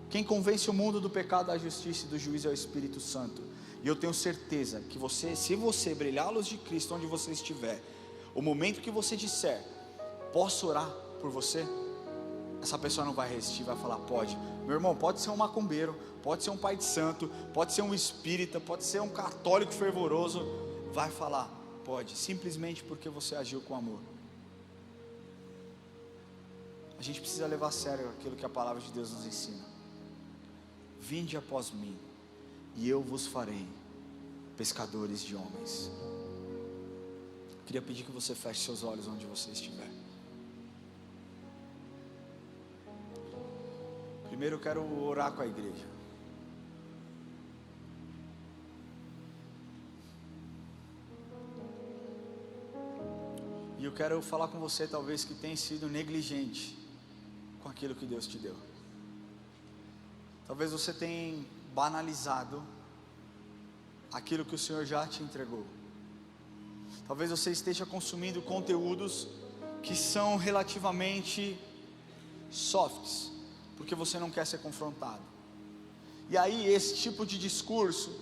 Quem convence o mundo do pecado, da justiça e do juízo é o Espírito Santo. E eu tenho certeza que se você brilhar a luz de Cristo onde você estiver, o momento que você disser, posso orar por você? Essa pessoa não vai resistir, vai falar, pode. Meu irmão, pode ser um macumbeiro, pode ser um pai de santo, pode ser um espírita, pode ser um católico fervoroso, vai falar, pode, simplesmente porque você agiu com amor. A gente precisa levar a sério aquilo que a palavra de Deus nos ensina. Vinde após mim, e eu vos farei pescadores de homens. Queria pedir que você feche seus olhos onde você estiver. Primeiro eu quero orar com a igreja. E eu quero falar com você, talvez, que tem sido negligente com aquilo que Deus te deu. Talvez você tenha banalizado aquilo que o Senhor já te entregou. Talvez você esteja consumindo conteúdos que são relativamente softs, porque você não quer ser confrontado. E aí esse tipo de discurso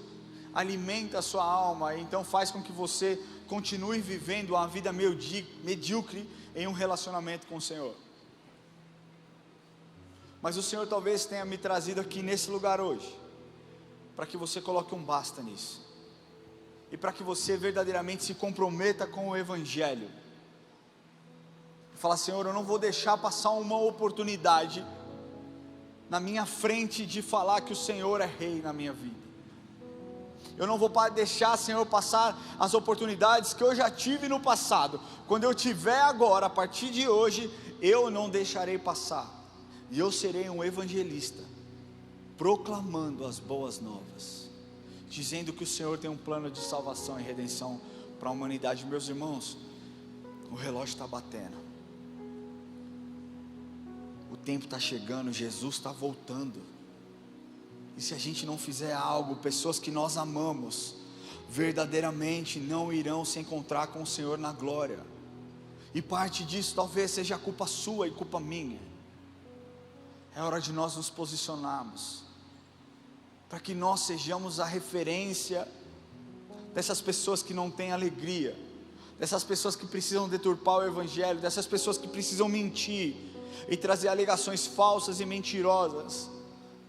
alimenta a sua alma, e então faz com que você continue vivendo uma vida medíocre em um relacionamento com o Senhor. Mas o Senhor talvez tenha me trazido aqui nesse lugar hoje, para que você coloque um basta nisso, e para que você verdadeiramente se comprometa com o Evangelho. Fala, Senhor, eu não vou deixar passar uma oportunidade na minha frente de falar que o Senhor é Rei na minha vida. Eu não vou deixar, Senhor, passar as oportunidades que eu já tive no passado. Quando eu tiver agora, a partir de hoje, eu não deixarei passar. E eu serei um evangelista, proclamando as boas novas, dizendo que o Senhor tem um plano de salvação e redenção para a humanidade. Meus irmãos, o relógio está batendo, o tempo está chegando, Jesus está voltando. E se a gente não fizer algo, pessoas que nós amamos verdadeiramente não irão se encontrar com o Senhor na glória. E parte disso talvez seja culpa sua e culpa minha. É hora de nós nos posicionarmos, para que nós sejamos a referência dessas pessoas que não têm alegria, dessas pessoas que precisam deturpar o Evangelho, dessas pessoas que precisam mentir e trazer alegações falsas e mentirosas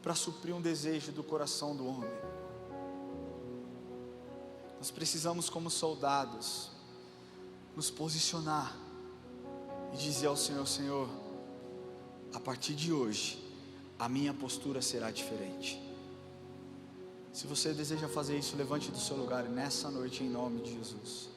para suprir um desejo do coração do homem. Nós precisamos, como soldados, nos posicionar e dizer ao Senhor: Senhor, a partir de hoje, a minha postura será diferente. Se você deseja fazer isso, levante do seu lugar nessa noite em nome de Jesus.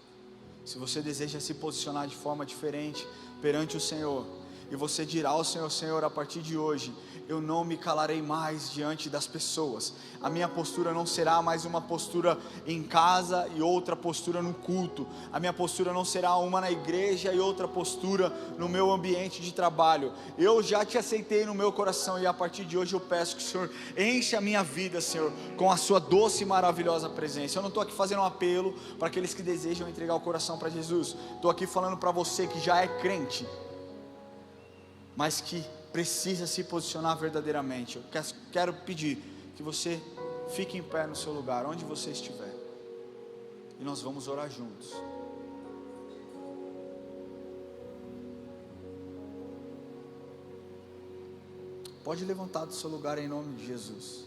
Se você deseja se posicionar de forma diferente perante o Senhor, e você dirá ao Senhor: Senhor, a partir de hoje, eu não me calarei mais diante das pessoas. A minha postura não será mais uma postura em casa e outra postura no culto. A minha postura não será uma na igreja e outra postura no meu ambiente de trabalho. Eu já te aceitei no meu coração, e a partir de hoje eu peço que o Senhor enche a minha vida, Senhor, com a sua doce e maravilhosa presença. Eu não estou aqui fazendo um apelo para aqueles que desejam entregar o coração para Jesus. Estou aqui falando para você que já é crente, mas que precisa se posicionar verdadeiramente. Eu quero pedir que você fique em pé no seu lugar, onde você estiver, e nós vamos orar juntos. Pode levantar do seu lugar em nome de Jesus.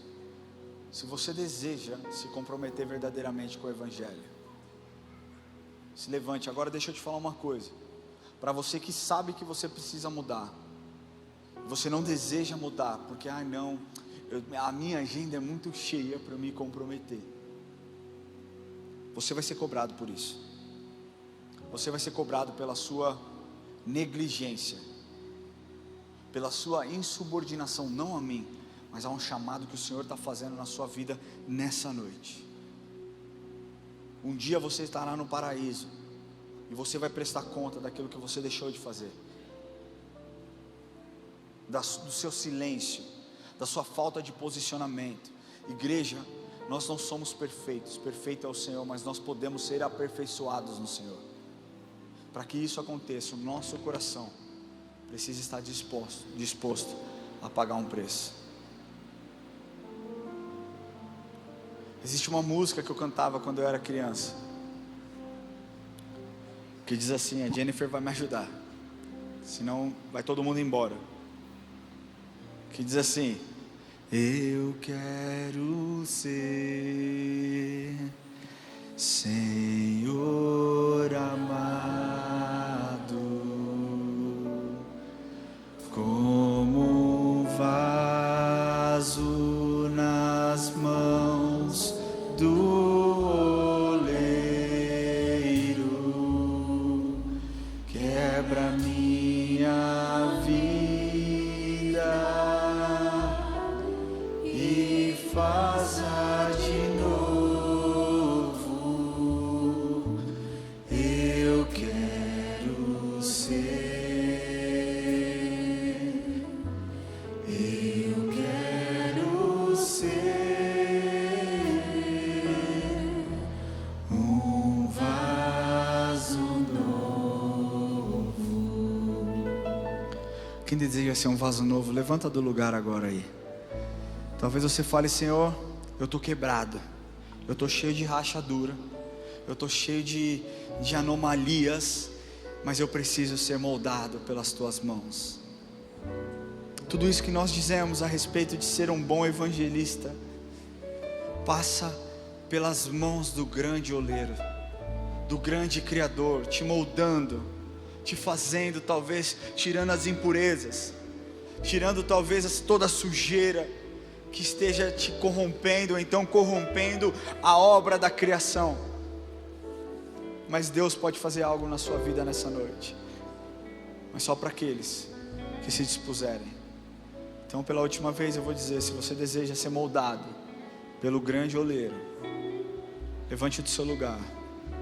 Se você deseja se comprometer verdadeiramente com o Evangelho, se levante. Agora deixa eu te falar uma coisa. Para você que sabe que você precisa mudar, você não deseja mudar, porque a minha agenda é muito cheia para me comprometer. Você vai ser cobrado por isso. Você vai ser cobrado pela sua negligência, pela sua insubordinação, não a mim, mas há um chamado que o Senhor está fazendo na sua vida nessa noite. Um dia você estará no paraíso, e você vai prestar conta daquilo que você deixou de fazer, do seu silêncio, da sua falta de posicionamento. Igreja, nós não somos perfeitos, perfeito é o Senhor, mas nós podemos ser aperfeiçoados no Senhor. Para que isso aconteça, o nosso coração precisa estar disposto a pagar um preço. Existe uma música que eu cantava quando eu era criança, que diz assim: a Jennifer vai me ajudar, senão vai todo mundo embora. Que diz assim: eu quero ser Senhor amado, como um vaso nas mãos do oleiro, quebra minha vida e faça de novo. Eu quero ser, eu quero ser um vaso novo. Quem deseja ser um vaso novo, levanta do lugar agora aí. Talvez você fale: Senhor, eu estou quebrado, eu estou cheio de rachadura, eu estou cheio de anomalias, mas eu preciso ser moldado pelas tuas mãos. Tudo isso que nós dizemos a respeito de ser um bom evangelista passa pelas mãos do grande oleiro, do grande Criador, te moldando, te fazendo, talvez tirando as impurezas, tirando talvez toda a sujeira que esteja te corrompendo, ou então corrompendo a obra da criação. Mas Deus pode fazer algo na sua vida nessa noite, mas só para aqueles que se dispuserem. Então, pela última vez eu vou dizer: se você deseja ser moldado pelo grande oleiro, levante do seu lugar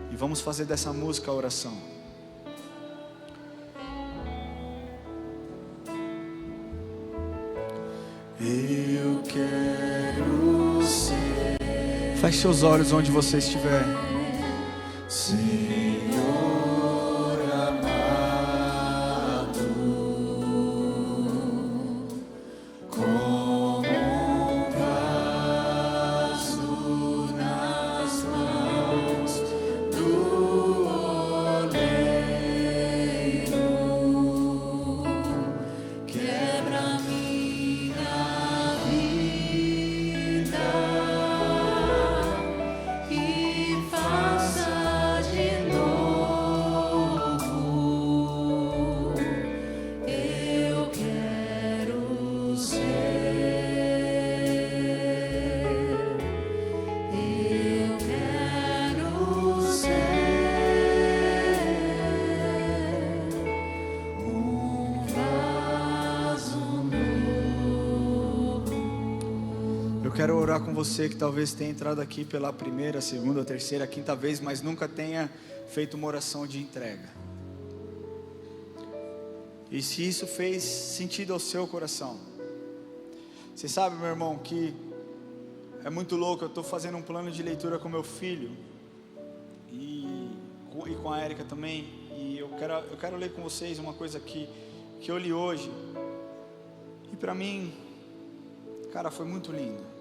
e vamos fazer dessa música a oração. Eu quero ser. Feche seus olhos onde você estiver. Senhor amado, como um vaso nas mãos do oleiro, quebra minha vida e faça de novo. quero orar com você que talvez tenha entrado aqui pela primeira, segunda, terceira, quinta vez, mas nunca tenha feito uma oração de entrega. E se isso fez sentido ao seu coração, você sabe, meu irmão, que é muito louco. Eu estou fazendo um plano de leitura com meu filho e com a Érica também, e eu quero ler com vocês uma coisa que eu li hoje, e para mim, cara, foi muito lindo.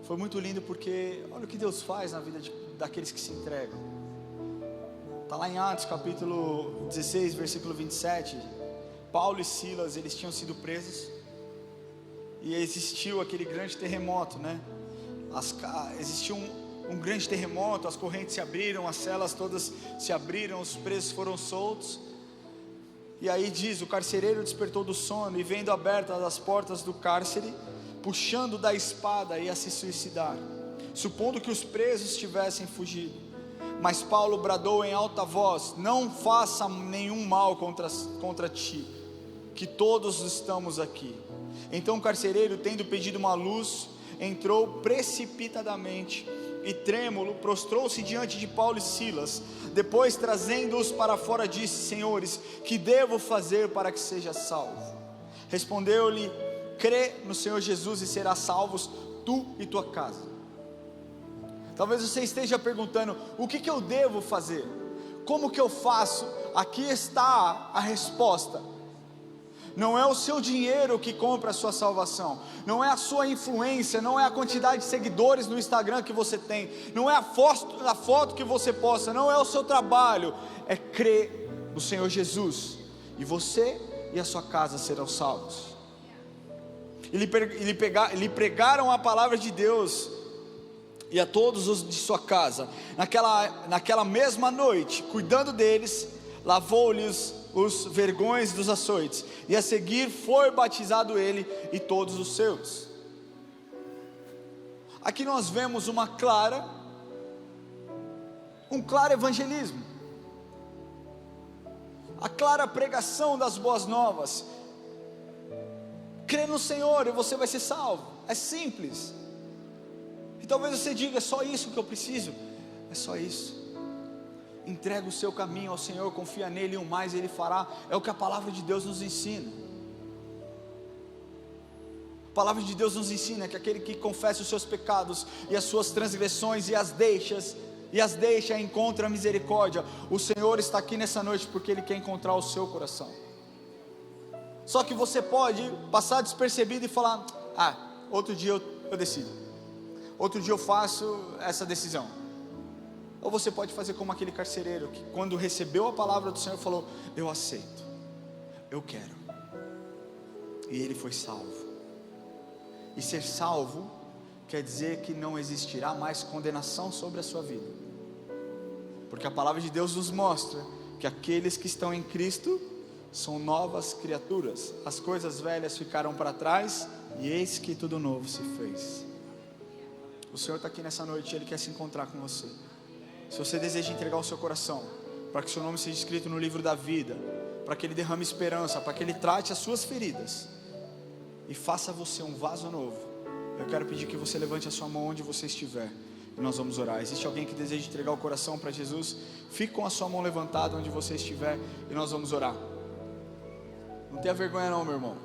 Foi muito lindo porque olha o que Deus faz na vida daqueles que se entregam. Está lá em Atos capítulo 16, versículo 27. Paulo e Silas, eles tinham sido presos, e existiu aquele grande terremoto, né? Existiu um grande terremoto, as correntes se abriram, as celas todas se abriram, os presos foram soltos. E aí diz: o carcereiro despertou do sono, e vendo abertas as portas do cárcere, puxando da espada, ia se suicidar, supondo que os presos tivessem fugido. Mas Paulo bradou em alta voz: não faça nenhum mal contra ti, que todos estamos aqui. Então o carcereiro, tendo pedido uma luz, entrou precipitadamente e trêmulo, prostrou-se diante de Paulo e Silas. Depois, trazendo-os para fora, disse: senhores, que devo fazer para que seja salvo? Respondeu-lhe: crê no Senhor Jesus e serás salvos, tu e tua casa. Talvez você esteja perguntando: o que eu devo fazer? Como que eu faço? Aqui está a resposta. Não é o seu dinheiro que compra a sua salvação, não é a sua influência, não é a quantidade de seguidores no Instagram que você tem, não é a foto que você posta, não é o seu trabalho, é crer no Senhor Jesus, e você e a sua casa serão salvos. E lhe pregaram a palavra de Deus, e a todos os de sua casa. Naquela mesma noite, cuidando deles, lavou-lhes os vergões dos açoites, e a seguir foi batizado ele e todos os seus. Aqui nós vemos um claro evangelismo, a clara pregação das boas novas. Crê no Senhor e você vai ser salvo. É simples. E talvez você diga: é só isso que eu preciso? É só isso. Entrega o seu caminho ao Senhor, confia nele, e o mais ele fará. É o que a palavra de Deus nos ensina. A palavra de Deus nos ensina que aquele que confessa os seus pecados e as suas transgressões e as deixa, encontra misericórdia. O Senhor está aqui nessa noite porque Ele quer encontrar o seu coração. Só que você pode passar despercebido e falar: outro dia eu decido, outro dia eu faço essa decisão. Ou você pode fazer como aquele carcereiro, que quando recebeu a palavra do Senhor falou: eu aceito, eu quero. E ele foi salvo. E ser salvo quer dizer que não existirá mais condenação sobre a sua vida, porque a palavra de Deus nos mostra que aqueles que estão em Cristo são novas criaturas. As coisas velhas ficaram para trás, e eis que tudo novo se fez. O Senhor está aqui nessa noite, Ele quer se encontrar com você. Se você deseja entregar o seu coração, para que seu nome seja escrito no livro da vida, para que Ele derrame esperança, para que Ele trate as suas feridas, e faça você um vaso novo, eu quero pedir que você levante a sua mão onde você estiver, e nós vamos orar. Existe alguém que deseja entregar o coração para Jesus? Fique com a sua mão levantada onde você estiver, e nós vamos orar. Não tenha vergonha não, meu irmão.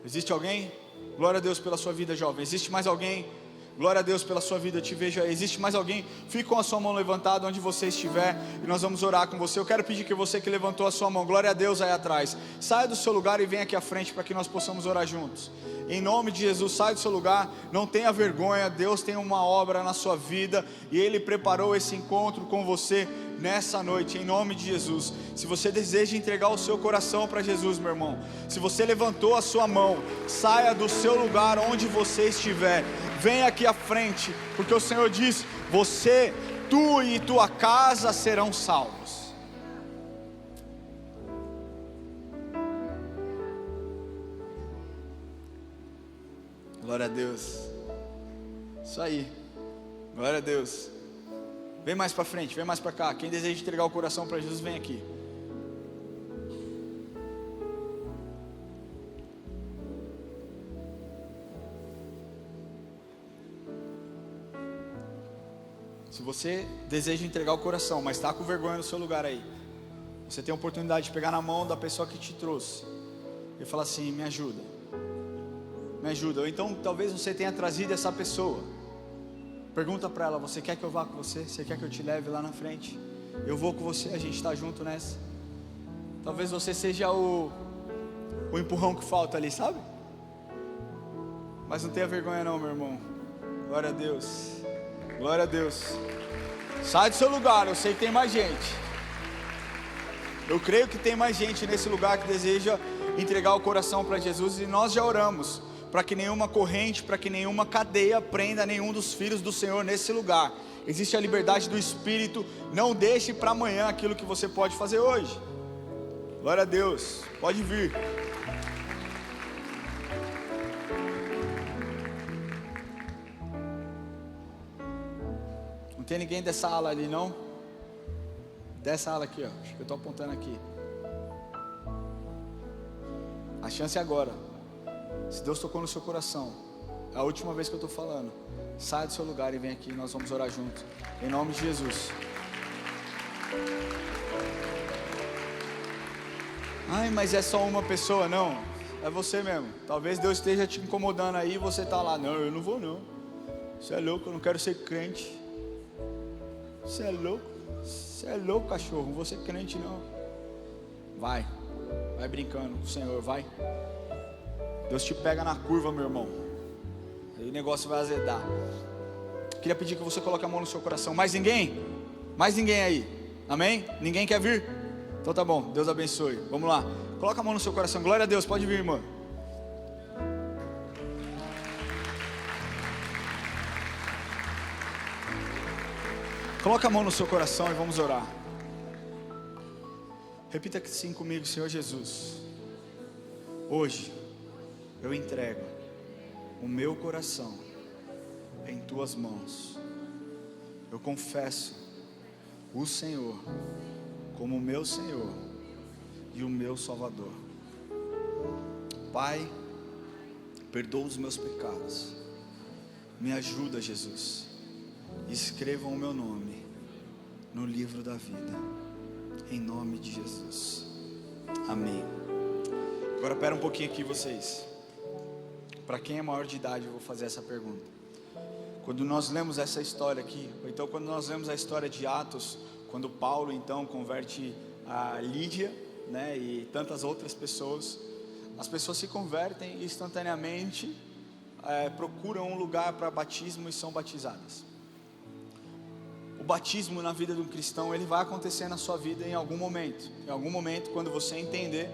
Existe alguém? Glória a Deus pela sua vida, jovem. Existe mais alguém? Glória a Deus pela sua vida, eu te vejo aí. Existe mais alguém? Fique com a sua mão levantada onde você estiver, e nós vamos orar com você. Eu quero pedir que você que levantou a sua mão, glória a Deus aí atrás, saia do seu lugar e venha aqui à frente para que nós possamos orar juntos. Em nome de Jesus, saia do seu lugar, não tenha vergonha. Deus tem uma obra na sua vida, e Ele preparou esse encontro com você nessa noite, em nome de Jesus. Se você deseja entregar o seu coração para Jesus, meu irmão, se você levantou a sua mão, saia do seu lugar onde você estiver, venha aqui à frente, porque o Senhor diz: você, tu e tua casa serão salvos. Glória a Deus. Isso aí, glória a Deus. Vem mais para frente, vem mais para cá. Quem deseja entregar o coração para Jesus, vem aqui. Se você deseja entregar o coração, mas está com vergonha no seu lugar aí, você tem a oportunidade de pegar na mão da pessoa que te trouxe e falar assim: me ajuda, me ajuda. Ou então talvez você tenha trazido essa pessoa. Pergunta para ela: você quer que eu vá com você? Você quer que eu te leve lá na frente? Eu vou com você, a gente está junto nessa. Talvez você seja o empurrão que falta ali, sabe? Mas não tenha vergonha não, meu irmão. Glória a Deus, glória a Deus. Sai do seu lugar, eu sei que tem mais gente. Eu creio que tem mais gente nesse lugar que deseja entregar o coração para Jesus. E nós já oramos para que nenhuma corrente, para que nenhuma cadeia prenda nenhum dos filhos do Senhor nesse lugar. Existe a liberdade do Espírito. Não deixe para amanhã aquilo que você pode fazer hoje. Glória a Deus, pode vir. Não tem ninguém dessa ala ali não? Dessa ala aqui, ó. Acho que eu estou apontando aqui. A chance é agora. Se Deus tocou no seu coração, é a última vez que eu estou falando. Saia do seu lugar e vem aqui, nós vamos orar juntos. Em nome de Jesus. Ai, mas é só uma pessoa. Não, é você mesmo. Talvez Deus esteja te incomodando aí e você está lá: não, eu não vou não. Você é louco, eu não quero ser crente. Você é louco? Você é louco, cachorro, não vou ser crente não. Vai brincando com o Senhor, vai. Deus te pega na curva, meu irmão. Aí o negócio vai azedar. Queria pedir que você coloque a mão no seu coração. Mais ninguém? Mais ninguém aí? Amém? Ninguém quer vir? Então tá bom, Deus abençoe. Vamos lá, coloca a mão no seu coração. Glória a Deus, pode vir, irmã. Coloca a mão no seu coração e vamos orar. Repita assim comigo: Senhor Jesus, hoje eu entrego o meu coração em tuas mãos. Eu confesso o Senhor como o meu Senhor e o meu Salvador. Pai, perdoa os meus pecados. Me ajuda, Jesus. Escrevam o meu nome no livro da vida, em nome de Jesus, amém. Agora pera um pouquinho aqui vocês. Para quem é maior de idade eu vou fazer essa pergunta. Quando nós lemos essa história aqui, ou então quando nós lemos a história de Atos, quando Paulo então converte a Lídia, né, e tantas outras pessoas, as pessoas se convertem e instantaneamente procuram um lugar para batismo e são batizadas. O batismo na vida de um cristão, ele vai acontecer na sua vida em algum momento. Em algum momento, quando você entender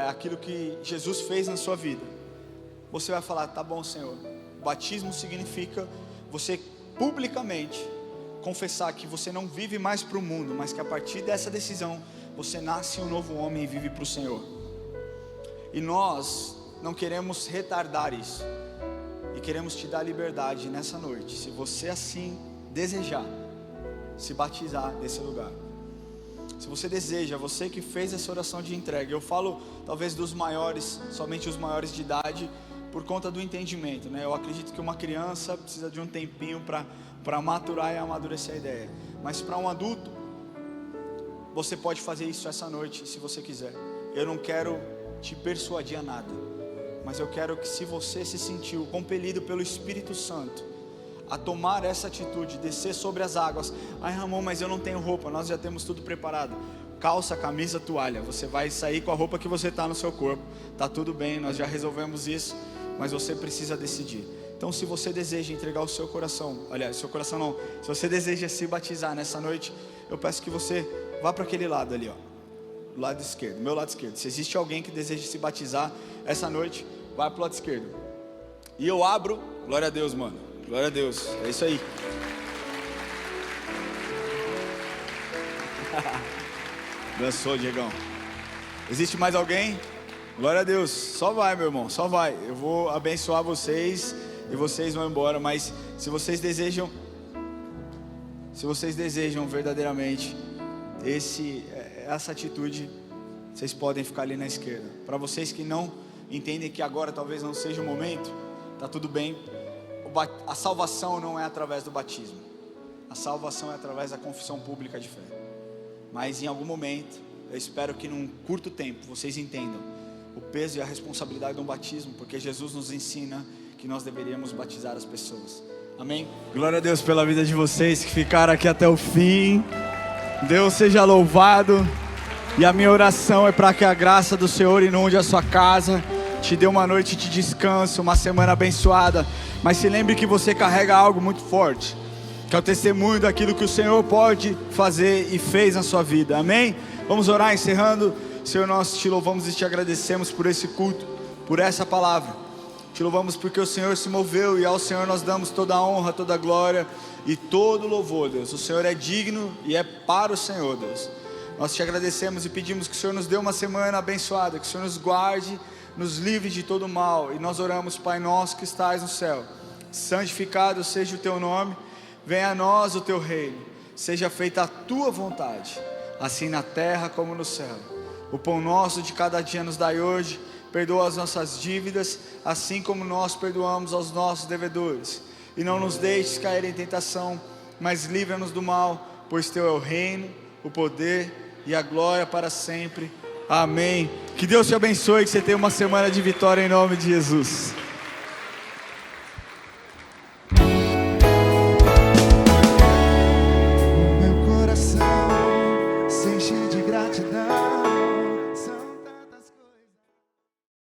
aquilo que Jesus fez na sua vida, você vai falar: tá bom, Senhor. O batismo significa você publicamente confessar que você não vive mais para o mundo, mas que a partir dessa decisão, você nasce um novo homem e vive para o Senhor. E nós não queremos retardar isso, e queremos te dar liberdade nessa noite, se você assim desejar, se batizar nesse lugar. Se você deseja, você que fez essa oração de entrega, eu falo talvez dos maiores, somente os maiores de idade, por conta do entendimento, né? Eu acredito que uma criança precisa de um tempinho para maturar e amadurecer a ideia, mas para um adulto, você pode fazer isso essa noite, se você quiser. Eu não quero te persuadir a nada, mas eu quero que, se você se sentiu compelido pelo Espírito Santo a tomar essa atitude, descer sobre as águas: ai, Ramon, mas eu não tenho roupa. Nós já temos tudo preparado: calça, camisa, toalha. Você vai sair com a roupa que você está no seu corpo, tá tudo bem, nós já resolvemos isso, mas você precisa decidir. Então, se você deseja entregar o seu coração, aliás, seu coração não, se você deseja se batizar nessa noite, eu peço que você vá para aquele lado ali, ó, do lado esquerdo, meu lado esquerdo. Se existe alguém que deseja se batizar essa noite, vai para o lado esquerdo. E eu abro, glória a Deus, mano, glória a Deus, é isso aí. Dançou, Diegão. Existe mais alguém? Glória a Deus, só vai, meu irmão, só vai. Eu vou abençoar vocês e vocês vão embora. Mas se vocês desejam verdadeiramente essa atitude, vocês podem ficar ali na esquerda. Para vocês que não entendem que agora talvez não seja o momento, tá tudo bem. A salvação não é através do batismo. A salvação é através da confissão pública de fé. Mas em algum momento, eu espero que num curto tempo, vocês entendam o peso e a responsabilidade de um batismo, porque Jesus nos ensina que nós deveríamos batizar as pessoas. Amém? Glória a Deus pela vida de vocês que ficaram aqui até o fim. Deus seja louvado. E a minha oração é para que a graça do Senhor inunde a sua casa, te dê uma noite de descanso, uma semana abençoada. Mas se lembre que você carrega algo muito forte, que é o testemunho daquilo que o Senhor pode fazer e fez na sua vida. Amém? Vamos orar encerrando. Senhor, nós te louvamos e te agradecemos por esse culto, por essa palavra. Te louvamos porque o Senhor se moveu e ao Senhor nós damos toda a honra, toda a glória e todo o louvor, Deus. O Senhor é digno e é para o Senhor, Deus. Nós te agradecemos e pedimos que o Senhor nos dê uma semana abençoada, que o Senhor nos guarde, nos livre de todo mal. E nós oramos, Pai nosso que estás no céu, santificado seja o teu nome, venha a nós o teu reino, seja feita a tua vontade, assim na terra como no céu. O pão nosso de cada dia nos dai hoje, perdoa as nossas dívidas, assim como nós perdoamos aos nossos devedores. E não nos deixes cair em tentação, mas livra-nos do mal, pois teu é o reino, o poder e a glória para sempre. Amém. Que Deus te abençoe, que você tenha uma semana de vitória em nome de Jesus.